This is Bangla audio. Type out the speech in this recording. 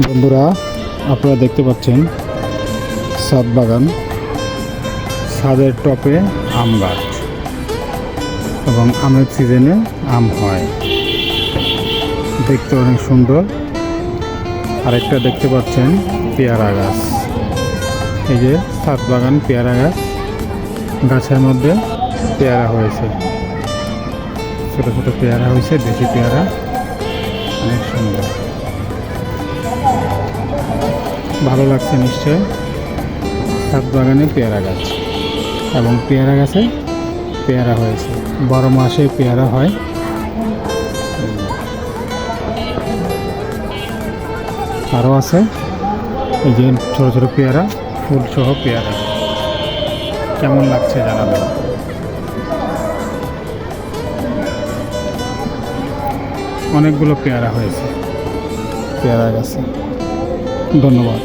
বন্ধুরা, আপনারা দেখতে পাচ্ছেন ছাদ বাগান, ছাদের টপে আম গাছ এবং আমের সিজনে আম হয়, দেখতে অনেক সুন্দর। আরেকটা দেখতে পাচ্ছেন পেয়ারা গাছ। এই যে ছাদ বাগান পেয়ারা গাছ, গাছের মধ্যে পেয়ারা হয়েছে, ছোট ছোট পেয়ারা হয়েছে, দেশি পেয়ারা, অনেক সুন্দর, ভালো লাগছে নিশ্চয়। ছাদ বাগানে পেয়ারা গাছ এবং পেয়ারা গাছে পেয়ারা হয়েছে, 12 মাসে পেয়ারা হয়। আরও আছে এই যে ছোট ছোট পেয়ারা, ফুল সহ পেয়ারা। কেমন লাগছে জানাবেন। অনেকগুলো পেয়ারা হয়েছে পেয়ারা গাছে। ধন্যবাদ।